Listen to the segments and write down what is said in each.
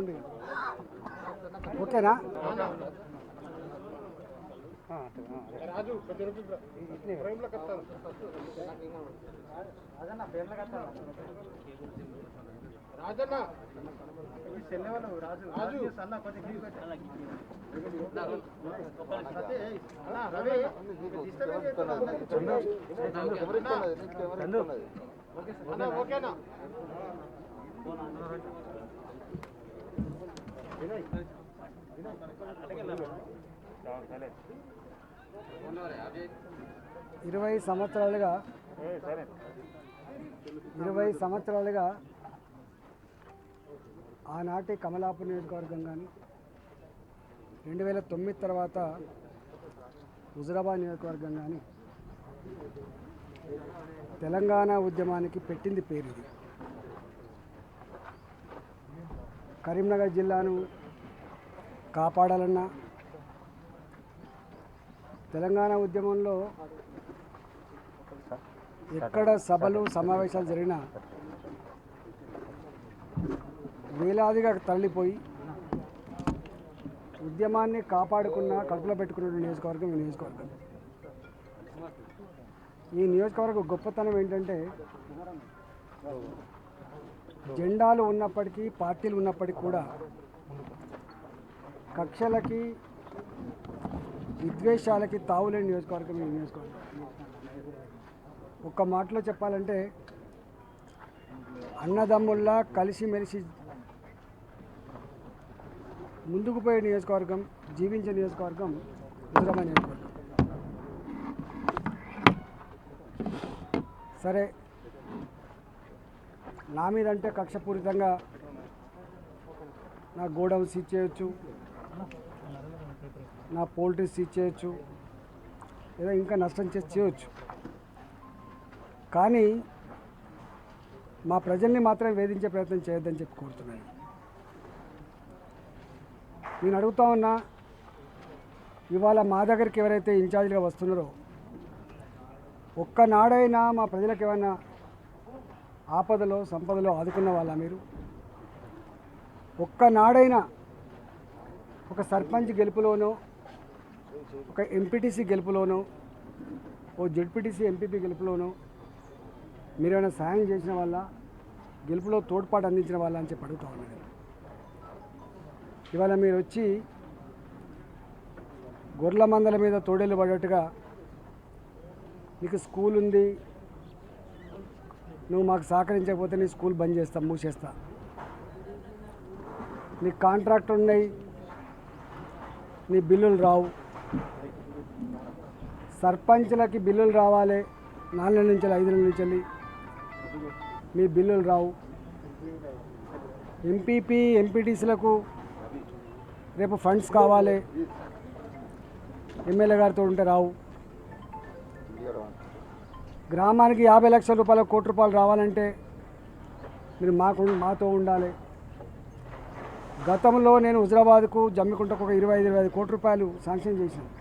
ఉండి ఓకేనా? ఓకేనా? 20 సంవత్సరాలుగా ఆనాటి కమలాపూర్ నియోజకవర్గం కానీ 2009 తర్వాత హుజురాబాద్ నియోజకవర్గం కానీ తెలంగాణ ఉద్యమానికి పెట్టింది పేరు. ఇది కరీంనగర్ జిల్లాను కాపాడాలన్నా, తెలంగాణ ఉద్యమంలో ఎక్కడ సభలు సమావేశాలు జరిగినా వేలాదిగా తరలిపోయి ఉద్యమాన్ని కాపాడుకున్న కడుపులో పెట్టుకున్న నియోజకవర్గం ఈ నియోజకవర్గం. ఈ నియోజకవర్గం గొప్పతనం ఏంటంటే జెండాలు ఉన్నప్పటికీ, పార్టీలు ఉన్నప్పటికీ కూడా కక్షలకి, విద్వేషాలకి తావులేని నియోజకవర్గం ఈ నియోజకవర్గం. ఒక్క మాటలో చెప్పాలంటే అన్నదమ్ముల్లా కలిసిమెలిసి ముందుకు పోయే నియోజకవర్గం, జీవించే నియోజకవర్గం హుజురాబాద్ నియోజకవర్గం. సరే, నా మీదంటే కక్షపూరితంగా నా గోడౌన్ సీజ్ చేయొచ్చు, నా పోల్ట్రీ సీజ్ చేయొచ్చు, ఏదో ఇంకా నష్టం చేసి చేయొచ్చు. కానీ మా ప్రజల్ని మాత్రం వేధించే ప్రయత్నం చేయొద్దని చెప్పి కోరుతున్నాను. నేను అడుగుతా ఉన్నా, ఇవాళ మా దగ్గరికి ఎవరైతే ఇన్ఛార్జ్గా వస్తున్నారో ఒక్కనాడైనా మా ప్రజలకు ఏమైనా ఆపదలో సంపదలో ఆదుకున్న వాళ్ళ మీరు? ఒక్కనాడైనా ఒక సర్పంచ్ గెలుపులోనో, ఒక ఎంపీటీసీ గెలుపులోనో, ఓ జెడ్పీటీసీ ఎంపీపీ గెలుపులోనో మీరేమైనా సాయం చేసిన వాళ్ళ, గెలుపులో తోడ్పాటు అందించిన వాళ్ళ అని చెప్పి అడుగుతా ఉన్నాను. ఇవాళ మీరు వచ్చి గొర్రెల మందల మీద తోడేళ్ళు పడ్డట్టుగా నీకు స్కూల్ ఉంది, నువ్వు మాకు సహకరించకపోతే నీ స్కూల్ బంద్ చేస్తా, మూసేస్తా, నీ కాంట్రాక్ట్ ఉన్నాయి, నీ బిల్లులు రావు, సర్పంచ్లకి బిల్లులు రావాలి 4 నెలల నుంచి 5 నెలల నుంచి మీ బిల్లులు రావు, ఎంపీపీ ఎంపీటీసీలకు రేపు ఫండ్స్ కావాలి, ఎమ్మెల్యే గారితో ఉంటే రావు, గ్రామానికి 50 లక్షల రూపాయలు, 1 కోటి రూపాయలు రావాలంటే మీరు మాతో ఉండాలి. గతంలో నేను హుజురాబాద్కు, జమ్మికుంటకు ఒక 25 కోట్ల రూపాయలు శాంక్షన్ చేశాను.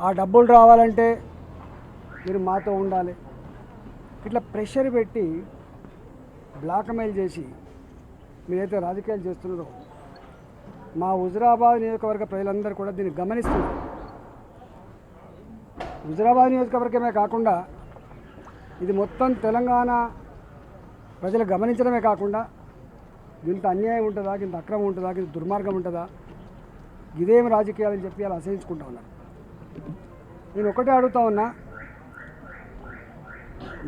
ఆ డబ్బులు రావాలంటే మీరు మాతో ఉండాలి. ఇట్లా ప్రెషర్ పెట్టి బ్లాక్మెయిల్ చేసి మీరైతే రాజకీయాలు చేస్తున్నారో మా హుజురాబాద్ నియోజకవర్గ ప్రజలందరూ కూడా దీన్ని గమనిస్తున్నారు. హుజురాబాద్ నియోజకవర్గమే కాకుండా ఇది మొత్తం తెలంగాణ ప్రజలు గమనించడమే కాకుండా ఇంత అన్యాయం ఉంటుందా, ఇంత అక్రమం ఉంటుందా, ఇంత దుర్మార్గం ఉంటుందా, ఇదేం రాజకీయాలని చెప్పి అలా అసహించుకుంటా ఉన్నారు. నేను ఒకటే అడుగుతా ఉన్నా,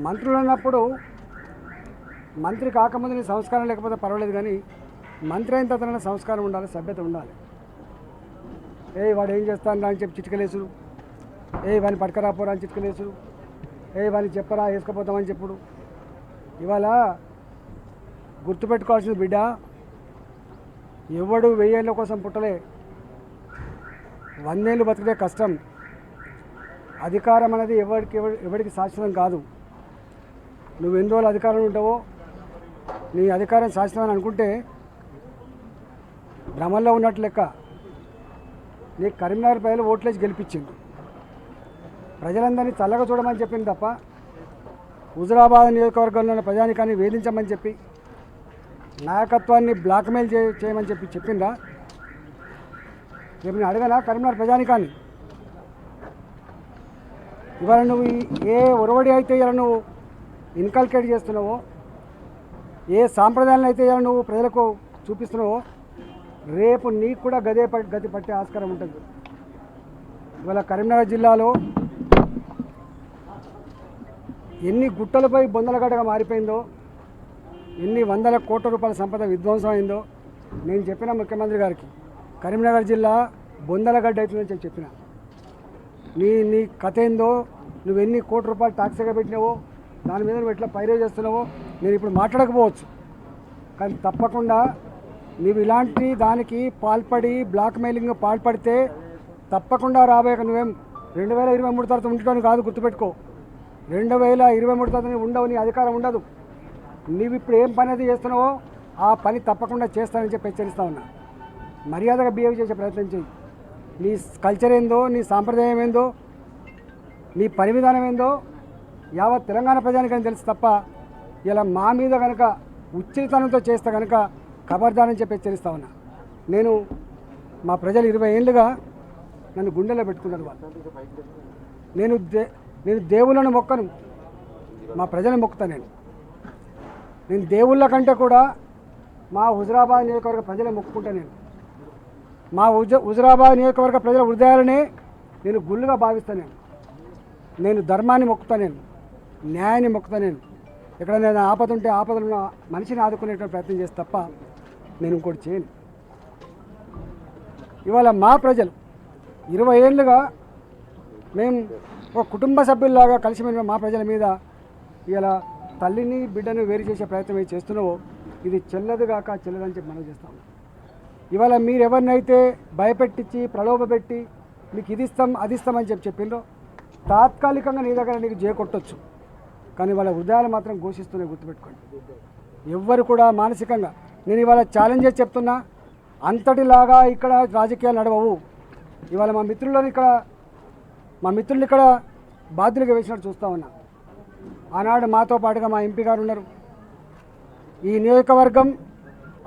మంత్రులు అన్నప్పుడు మంత్రి కాకముందు నీ సంస్కారం లేకపోతే పర్వాలేదు, కానీ మంత్రి అయిన తర్వాత సంస్కారం ఉండాలి, సభ్యత ఉండాలి. వాడు ఏం చేస్తాను అని చెప్పి చిటికలేసుడు, వాడిని పట్టుకరాపోరా అని చిటికలేసుడు, వాడిని చెప్పరా వేసుకుపోతామని చెప్పుడు. ఇవాళ గుర్తుపెట్టుకోవాల్సిన బిడ్డ, ఎవడు 1000 ఏళ్ళ కోసం పుట్టలే, 100 ఏళ్ళు బతికితే కష్టం. అధికారం అనేది ఎవరికి శాశ్వతం కాదు. నువ్వు ఎన్ని రోజులు అధికారంలో ఉంటావో, నీ అధికారం శాశ్వతం అని అనుకుంటే భ్రమంలో ఉన్నట్టు లెక్క. నీకు కరీంనగర్ ప్రజలు ఓట్లేసి గెలిపించింది, ప్రజలందరినీ చల్లగా చూడమని చెప్పింది తప్ప హుజురాబాద్ నియోజకవర్గంలో ఉన్న ప్రజానికాన్ని వేధించమని చెప్పి నాయకత్వాన్ని బ్లాక్మెయిల్ చేయమని చెప్పిందా? రేపు నేను అడగనా కరీంనగర్ ప్రజానికాన్ని? ఇవాళ నువ్వు ఏ ఒరవడి అయితే ఇలా నువ్వు ఇన్కల్కేట్ చేస్తున్నావో, ఏ సాంప్రదాయాలను అయితే ఇలా నువ్వు ప్రజలకు చూపిస్తున్నావో, రేపు నీకు కూడా గతి పట్టే ఆస్కారం ఉంటుంది. ఇవాళ కరీంనగర్ జిల్లాలో ఎన్ని గుట్టలపై బొందలగడ్డగా మారిపోయిందో, ఎన్ని వందల కోట్ల రూపాయల సంపద విధ్వంసం అయిందో నేను చెప్పిన ముఖ్యమంత్రి గారికి. కరీంనగర్ జిల్లా బొందలగడ్డ అవుతుందని చెప్పిన. నీ కథ ఏందో, నువ్వు ఎన్ని కోట్ల రూపాయలు టాక్సీగా పెట్టినావో, దాని మీద నువ్వు ఎట్లా పైరే చేస్తున్నావో నేను ఇప్పుడు మాట్లాడకపోవచ్చు. కానీ తప్పకుండా నువ్వు ఇలాంటి దానికి పాల్పడి బ్లాక్మెయిలింగ్ పాల్పడితే తప్పకుండా రాబోయే నువ్వేం 2023 తర్వాత ఉండటం కాదు, గుర్తుపెట్టుకో. 2023 తర్వాత నువ్వు ఉండవు, నీ అధికారం ఉండదు. నువ్వు ఇప్పుడు ఏం పని అయితే చేస్తున్నావో ఆ పని తప్పకుండా చేస్తానని చెప్పి హెచ్చరిస్తా ఉన్నా. మర్యాదగా బిహేవ్ చేసే ప్రయత్నం చేయి. నీ కల్చర్ ఏందో, నీ సాంప్రదాయం ఏందో, నీ పని విధానం ఏందో యావత్ తెలంగాణ ప్రజానికని తెలుసు తప్ప ఇలా మా మీద కనుక ఉచితనంతో చేస్తే కనుక ఖబర్దారని చెప్పి హెచ్చరిస్తా ఉన్నా. నేను మా ప్రజలు 20 ఏళ్ళుగా నన్ను గుండెలో పెట్టుకున్నారు వాళ్ళు. నేను దేవుళ్ళను మొక్కను, మా ప్రజలను మొక్కుతాను. నేను దేవుళ్ళ కంటే కూడా మా హుజురాబాద్ నియోజకవర్గ ప్రజలను మొక్కుకుంటా. మా హుజురాబాద్ నియోజకవర్గ ప్రజల హృదయాలనే నేను గుళ్ళుగా భావిస్తాను. నేను ధర్మాన్ని మొక్కుతాను, న్యాయాన్ని మొక్కుతాను. ఎక్కడ నేను ఆపద ఉంటే ఆపదలున్న మనిషిని ఆదుకునేటువంటి ప్రయత్నం చేస్తే తప్ప నేను ఇంకోటి చేయను. ఇవాళ మా ప్రజలు 20 ఏళ్ళుగా మేము ఒక కుటుంబ సభ్యుల్లాగా కలిసి మా ప్రజల మీద ఇలా తల్లిని బిడ్డను వేరు చేసే ప్రయత్నం ఏది చేస్తున్నావో ఇది చెల్లదుగాక చెల్లదని చెప్పి మనం చేస్తాము. ఇవాళ మీరు ఎవరినైతే భయపెట్టించి ప్రలోభపెట్టి మీకు ఇది ఇస్తాం అది ఇస్తామని చెప్పిండ్రో తాత్కాలికంగా నీ దగ్గర నీకు కొట్టొచ్చు, కానీ వాళ్ళ హృదయాలు మాత్రం ఘోషిస్తూనే గుర్తుపెట్టుకోండి. ఎవ్వరు కూడా మానసికంగా నేను ఇవాళ ఛాలెంజ్ చేసి చెప్తున్నా, అంతటిలాగా ఇక్కడ రాజకీయాలు నడవవు. ఇవాళ మా మిత్రులు ఇక్కడ బాధ్యులుగా వేసినట్టు చూస్తూ ఉన్నా. ఆనాడు మాతో పాటుగా మా ఎంపీ గారు ఉన్నారు. ఈ నియోజకవర్గం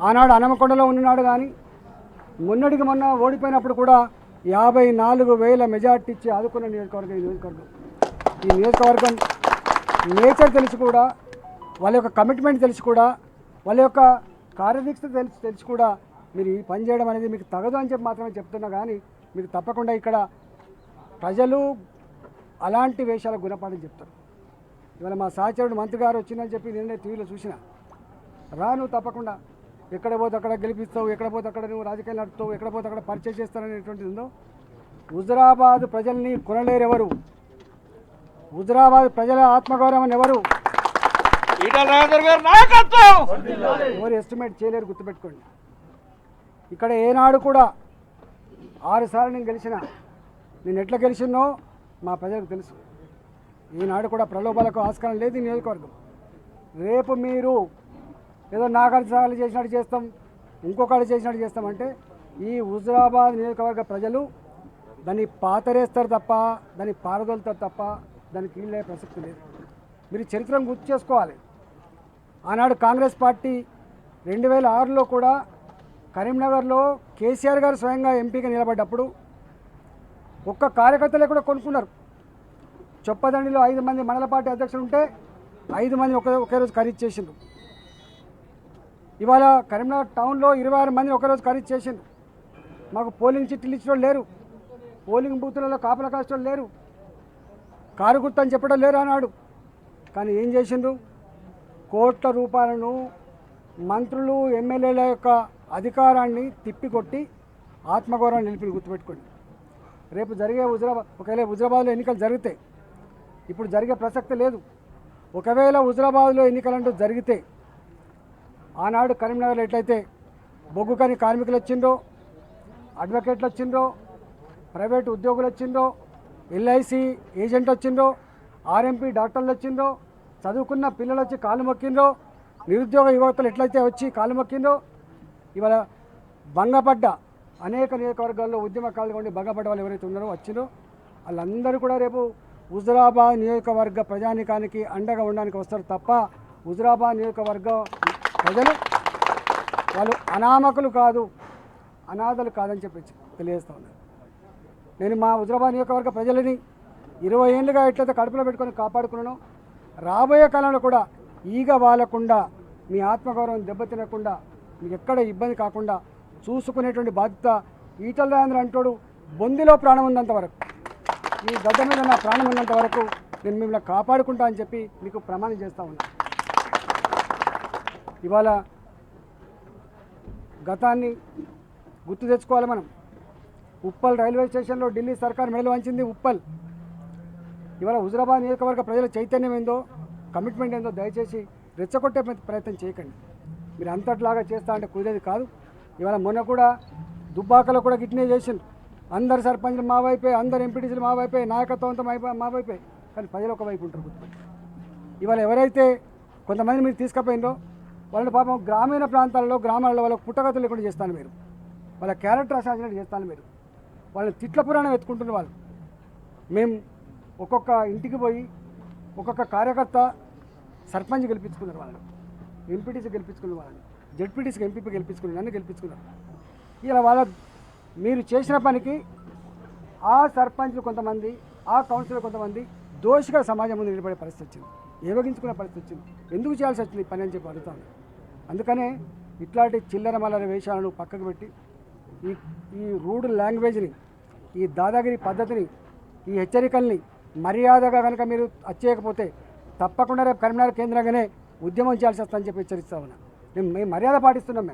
ఆనాడు హనుమకొండలో ఉన్నాడు, కానీ మొన్నటికి మొన్న ఓడిపోయినప్పుడు కూడా 54,000 మెజార్టీ ఇచ్చి ఆదుకున్న నియోజకవర్గం ఈ నియోజకవర్గం నేచర్ తెలిసి కూడా, వాళ్ళ యొక్క కమిట్మెంట్ తెలిసి కూడా, వాళ్ళ యొక్క కార్యదీక్ష తెలిసి కూడా మీరు ఈ పని చేయడం అనేది మీకు తగదు అని చెప్పి మాత్రమే చెప్తున్నా. కానీ మీకు తప్పకుండా ఇక్కడ ప్రజలు అలాంటి వేషాలకు గుణపాఠం చెప్తారు. ఇవాళ మా సహచరుడు మంత్రి గారు వచ్చిందని చెప్పి నిన్నే టీవీలో చూసిన. నువ్వు తప్పకుండా ఎక్కడ పోతే అక్కడ గెలిపిస్తావు, ఎక్కడ పోతే అక్కడ నువ్వు రాజకీయాలు నడుపుతావు, ఎక్కడ పోతే అక్కడ పరిచయం చేస్తారనేటువంటిది ఉందో. హుజురాబాద్ ప్రజల్ని కొనలేరు ఎవరు, హుజురాబాద్ ప్రజల ఆత్మగౌరవం ఎవరు ఎవరు ఎస్టిమేట్ చేయలేరు, గుర్తుపెట్టుకోండి. ఇక్కడ ఏనాడు కూడా 6 సార్లు నేను గెలిచిన, నేను ఎట్లా గెలిచినో మా ప్రజలకు తెలుసు. ఈనాడు కూడా ప్రలోభాలకు ఆస్కారం లేదు ఈ నియోజకవర్గం. రేపు మీరు ఏదో నాగార్జు సార్లు చేసినట్టు చేస్తాం, ఇంకొకళ్ళు చేసినట్టు చేస్తామంటే ఈ హుజురాబాద్ నియోజకవర్గ ప్రజలు దాన్ని పాతరేస్తారు తప్ప, దాన్ని పారదోలుతారు తప్ప దానికి వీళ్ళే ప్రసక్తి లేదు. మీరు చరిత్రను గుర్తు చేసుకోవాలి. ఆనాడు కాంగ్రెస్ పార్టీ 2006లో కూడా కరీంనగర్లో కేసీఆర్ గారు స్వయంగా ఎంపీగా నిలబడ్డప్పుడు ఒక్క కార్యకర్తలే కూడా కొనుక్కున్నారు. చొప్పదండిలో 5 మంది మండల పార్టీ అధ్యక్షులు ఉంటే 5 మంది ఒకే రోజు ఖరీదు చేసిండ్రు. ఇవాళ కరీంనగర్ టౌన్లో 26 మంది ఒకరోజు ఖరీదు చేసిండ్రు. మాకు పోలింగ్ చిట్లు ఇచ్చిన లేరు, పోలింగ్ బూతులలో కాపలా కాస్టోళ్ళు లేరు, కారు గుర్తు అని చెప్పడం లేరు అన్నాడు. కానీ ఏం చేసిండ్రు? కోట్ల రూపాయలను మంత్రులు ఎమ్మెల్యేల యొక్క అధికారాన్ని తిప్పికొట్టి ఆత్మగౌరవాన్ని నిలిపి గుర్తుపెట్టుకోండి. రేపు జరిగే ఒకవేళ హుజురాబాద్లో ఎన్నికలు జరిగితే, ఇప్పుడు జరిగే ప్రసక్తి లేదు, ఒకవేళ హుజురాబాద్లో ఎన్నికలంటూ జరిగితే ఆనాడు కరీంనగర్లో ఎట్లయితే బొగ్గు కాని కార్మికులు వచ్చిండ్రో, అడ్వకేట్లు వచ్చిండ్రో, ప్రైవేటు ఉద్యోగులు వచ్చిండ్రో, ఎల్ఐసి ఏజెంట్ వచ్చిండ్రో, ఆర్ఎంపీ డాక్టర్లు వచ్చిండ్రో, చదువుకున్న పిల్లలు వచ్చి కాలు మొక్కిండ్రో, నిరుద్యోగ యువతలు ఎట్లయితే వచ్చి కాలు మొక్కిండ్రో, ఇవాళ భంగపడ్డ అనేక నియోజకవర్గాల్లో ఉద్యమకాలుగా ఉండి భంగపడ్డ వాళ్ళు ఎవరైతే ఉన్నారో వచ్చిండ్రో వాళ్ళందరూ కూడా రేపు హుజురాబాద్ నియోజకవర్గ ప్రజానికానికి అండగా ఉండడానికి వస్తారు తప్ప హుజురాబాద్ నియోజకవర్గ ప్రజలు వాళ్ళు అనామకులు కాదు, అనాథలు కాదని చెప్పి తెలియజేస్తా ఉన్నాను. నేను మా హుజరాబాద్ నియోజకవర్గ ప్రజలని 20 ఏళ్ళుగా ఎట్లయితే కడుపులో పెట్టుకొని కాపాడుకున్నానో రాబోయే కాలంలో కూడా ఈగ వాలకుండా మీ ఆత్మగౌరవం దెబ్బతినకుండా మీకు ఎక్కడ ఇబ్బంది కాకుండా చూసుకునేటువంటి బాధ్యత ఈటల రాజేంద్ర అంటోడు బొందిలో ప్రాణం ఉన్నంత వరకు, ఈ గడ్డ మీద నా ప్రాణం ఉన్నంత వరకు నేను మిమ్మల్ని కాపాడుకుంటా అని చెప్పి మీకు ప్రమాణం చేస్తూ ఉన్నా. ఇవాళ గతాన్ని గుర్తు తెచ్చుకోవాలి మనం. ఉప్పల్ రైల్వే స్టేషన్లో ఢిల్లీ సర్కార్ మెడలు వంచింది ఉప్పల్. ఇవాళ హుజరాబాద్ నియోజకవర్గ ప్రజల చైతన్యం ఏందో, కమిట్మెంట్ ఏందో దయచేసి రెచ్చగొట్టే ప్రయత్నం చేయకండి. మీరు అంతట్లాగా చేస్తా అంటే కుదిరేది కాదు. ఇవాళ మొన్న కూడా దుబ్బాకలో కూడా గిట్నే చేసిండ్రు. అందరు సర్పంచ్లు మా వైపే, అందరు ఎంపీటీసీలు మా వైపే, నాయకత్వం అంతా మా వైపే, కానీ ప్రజలు ఒక వైపు ఉంటారు. ఇవాళ ఎవరైతే కొంతమంది మీరు తీసుకుపోయిందో వాళ్ళని పాపం గ్రామీణ ప్రాంతాల్లో గ్రామాల్లో వాళ్ళకి పుట్టగతులు లేకుండా చేస్తాను మీరు, వాళ్ళ క్యారెక్టర్ అసాసినేట్ చేస్తాను మీరు, వాళ్ళని తిట్ల పురాణం ఎత్తుకుంటున్న వాళ్ళు. మేము ఒక్కొక్క ఇంటికి పోయి ఒక్కొక్క కార్యకర్త సర్పంచ్ గెలిపించుకున్నారు, వాళ్ళని ఎంపీటీసీ గెలిపించుకున్న వాళ్ళని, జెడ్పీటీసీకి ఎంపీపీ గెలిపించుకున్నారు, నన్ను గెలిపించుకున్నారు. ఇలా వాళ్ళ మీరు చేసిన పనికి ఆ సర్పంచ్లు కొంతమంది, ఆ కౌన్సిలర్ కొంతమంది దోషిగా సమాజం ముందు నిలబడే పరిస్థితి వచ్చింది, ఏవగించుకునే పరిస్థితి వచ్చింది. ఎందుకు చేయాల్సి వచ్చింది ఈ పని అని చెప్పి అడుగుతాను. అందుకనే ఇట్లాంటి చిల్లర మల్లర వేషాలను పక్కకు పెట్టి ఈ రూడ్ లాంగ్వేజ్ని, ఈ దాదాగిరి పద్ధతిని, ఈ హెచ్చరికల్ని మర్యాదగా కనుక మీరు వచ్చేయకపోతే తప్పకుండా రేపు కరీంనగర్ కేంద్రంగానే ఉద్యమం చేయాల్సి వస్తుందని చెప్పి హెచ్చరిస్తా ఉన్నా. మేము మర్యాద పాటిస్తున్నాం,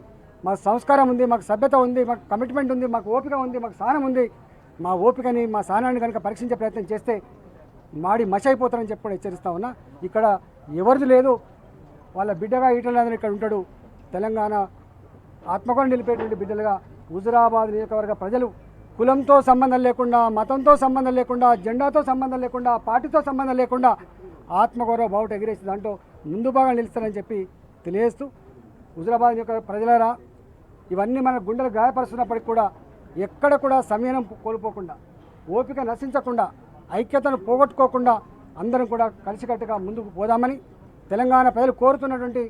మాకు సంస్కారం ఉంది, మాకు సభ్యత ఉంది, మాకు కమిట్మెంట్ ఉంది, మాకు ఓపిక ఉంది, మాకు సహనం ఉంది. మా ఓపికని మా సహనాన్ని కనుక పరీక్షించే ప్రయత్నం చేస్తే మాడి మష అయిపోతారని చెప్పి కూడా హెచ్చరిస్తా ఉన్నా. ఇక్కడ ఎవరిది లేదు, వాళ్ళ బిడ్డగా ఈటల రాజేంద్ర ఇక్కడ ఉంటాడు. తెలంగాణ ఆత్మగౌరవం నిలిపేటువంటి బిడ్డలుగా హుజరాబాద్ నియోజకవర్గ ప్రజలు కులంతో సంబంధం లేకుండా, మతంతో సంబంధం లేకుండా, జెండాతో సంబంధం లేకుండా, పార్టీతో సంబంధం లేకుండా ఆత్మగౌరవ బావుట ఎగిరేసి దాంట్లో ముందు భాగం నిలుస్తారని చెప్పి తెలియజేస్తూ, హుజరాబాద్ నియోజకవర్గ ప్రజలారా, ఇవన్నీ మన గుండెలు గాయపరుస్తున్నప్పటికీ కూడా ఎక్కడ కూడా సమయం కోల్పోకుండా, ఓపిక నశించకుండా, ఐక్యతను పోగొట్టుకోకుండా అందరం కూడా కలిసికట్టుగా ముందుకు పోదామని, తెలంగాణ ప్రజలు కోరుతున్నటువంటి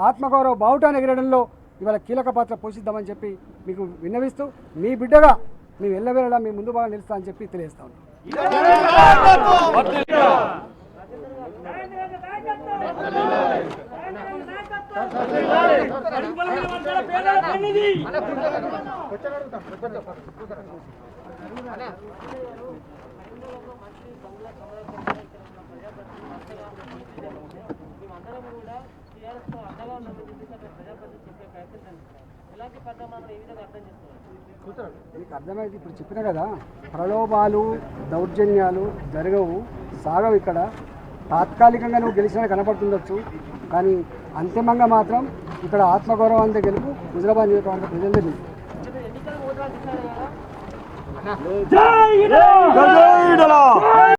ఆత్మగౌరవ బావుటాన్ని ఎగరడంలో ఇవాళ కీలక పాత్ర పోషిద్దామని చెప్పి మీకు విన్నవిస్తూ, మీ బిడ్డగా మేము ఎల్లవేళలా మీ ముందు బాగా నిలుస్తా అని చెప్పి తెలియజేస్తా ఉన్నాం. మీకు అర్థమైంది, ఇప్పుడు చెప్పినా కదా, ప్రలోభాలు దౌర్జన్యాలు జరగవు, సాగవు. ఇక్కడ తాత్కాలికంగా నువ్వు గెలిచినా కనపడుతుండొచ్చు, కానీ అంతిమంగా మాత్రం ఇక్కడ ఆత్మగౌరవం అంతే గెలుపు హుజరాబాద్ నియోజకవర్గ ప్రజలదే గెలుపు.